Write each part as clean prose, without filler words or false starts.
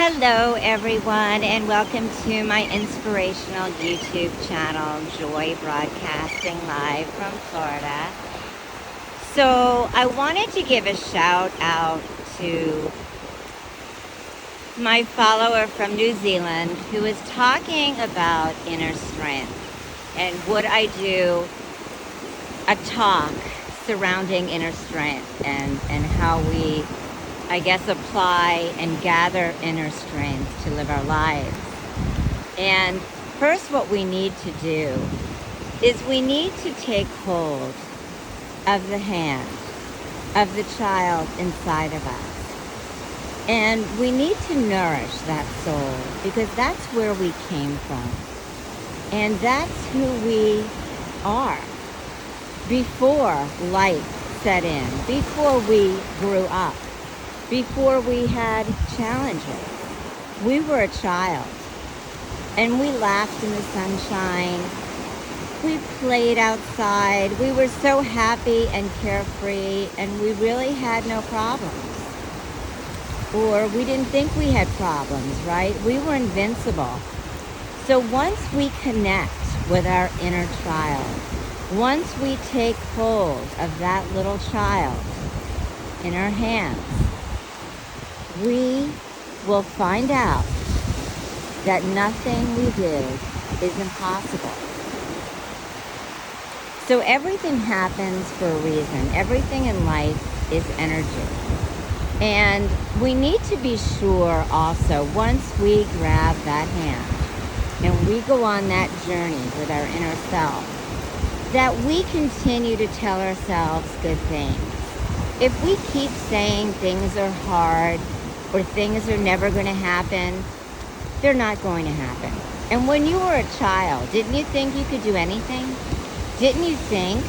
Hello, everyone, and welcome to my inspirational YouTube channel, Joy Broadcasting Live from Florida. So, I wanted to give a shout out to my follower from New Zealand who is talking about inner strength. And would I do a talk surrounding inner strength and how we, I guess, apply and gather inner strength to live our lives. And first, what we need to do is we need to take hold of the hand of the child inside of us. And we need to nourish that soul because that's where we came from. And that's who we are before life set in, before we grew up. Before we had challenges, we were a child and we laughed in the sunshine. We played outside. We were so happy and carefree and we really had no problems. Or we didn't think we had problems, right? We were invincible. So once we connect with our inner child, once we take hold of that little child in our hands, we will find out that nothing we do is impossible. So everything happens for a reason. Everything in life is energy. And we need to be sure also, once we grab that hand and we go on that journey with our inner self, that we continue to tell ourselves good things. If we keep saying things are hard, or things are never going to happen, they're not going to happen. And when you were a child, didn't you think you could do anything? Didn't you think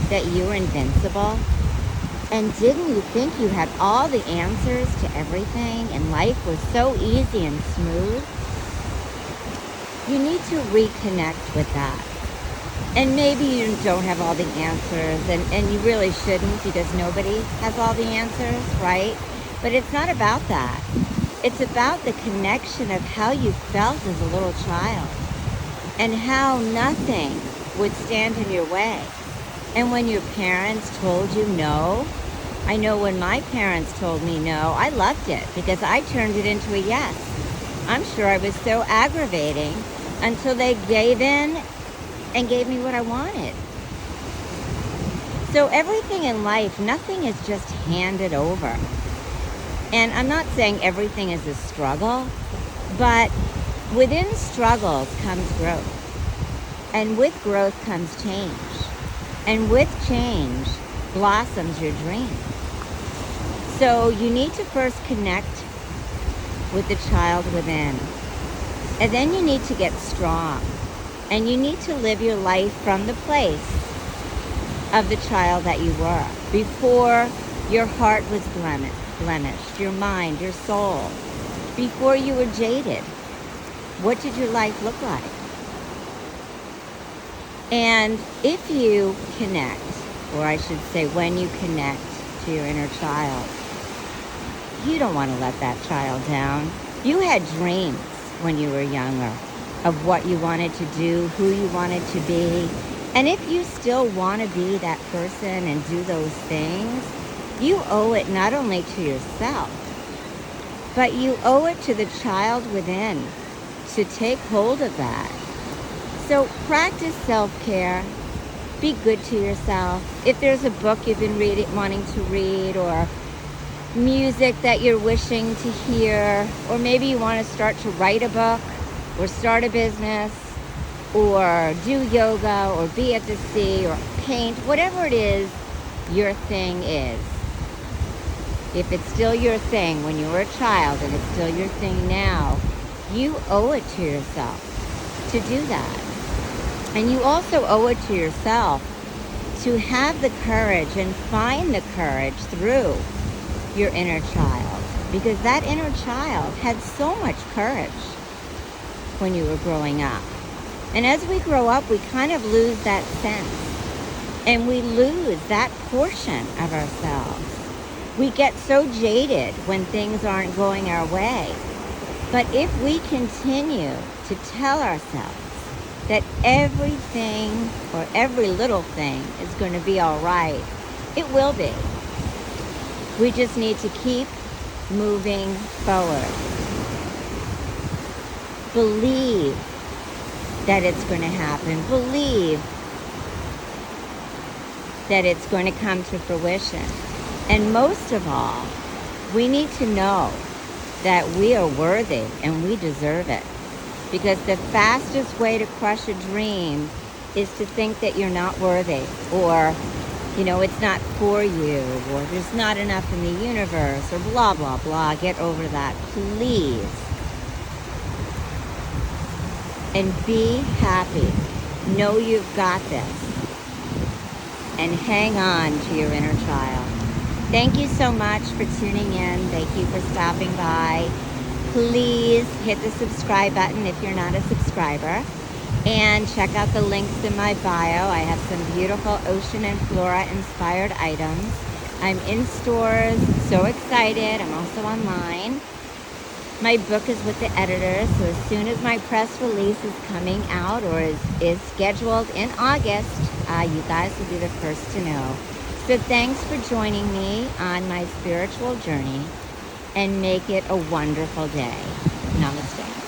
that you were invincible? And didn't you think you had all the answers to everything and life was so easy and smooth? You need to reconnect with that. And maybe you don't have all the answers, and you really shouldn't because nobody has all the answers, right? But it's not about that. It's about the connection of how you felt as a little child and how nothing would stand in your way. And when your parents told you no, I know when my parents told me no, I loved it because I turned it into a yes. I'm sure I was so aggravating until they gave in and gave me what I wanted. So everything in life, nothing is just handed over. And I'm not saying everything is a struggle, but within struggles comes growth. And with growth comes change. And with change blossoms your dream. So you need to first connect with the child within. And then you need to get strong. And you need to live your life from the place of the child that you were before your heart was blemished, your mind, your soul, before you were jaded. What did your life look like? And if you connect, or I should say when you connect to your inner child, you don't want to let that child down. You had dreams when you were younger of what you wanted to do, who you wanted to be. And if you still want to be that person and do those things, you owe it not only to yourself, but you owe it to the child within to take hold of that. So practice self-care. Be good to yourself. If there's a book you've been wanting to read, or music that you're wishing to hear, or maybe you want to start to write a book, or start a business, or do yoga, or be at the sea, or paint, whatever it is your thing is. If it's still your thing when you were a child and it's still your thing now, you owe it to yourself to do that. And you also owe it to yourself to have the courage and find the courage through your inner child. Because that inner child had so much courage when you were growing up. And as we grow up, we kind of lose that sense. And we lose that portion of ourselves. We get so jaded when things aren't going our way. But if we continue to tell ourselves that everything or every little thing is going to be all right, it will be. We just need to keep moving forward. Believe that it's going to happen. Believe that it's going to come to fruition. And most of all, we need to know that we are worthy and we deserve it. Because the fastest way to crush a dream is to think that you're not worthy, or, it's not for you, or there's not enough in the universe, or blah, blah, blah. Get over that, please. And be happy. Know you've got this. And hang on to your inner child. Thank you so much for tuning in. Thank you for stopping by. Please hit the subscribe button if you're not a subscriber. And check out the links in my bio. I have some beautiful ocean and flora inspired items. I'm in stores, so excited. I'm also online. My book is with the editor, so as soon as my press release is coming out or is scheduled in August, you guys will be the first to know. So thanks for joining me on my spiritual journey, and make it a wonderful day. Namaste.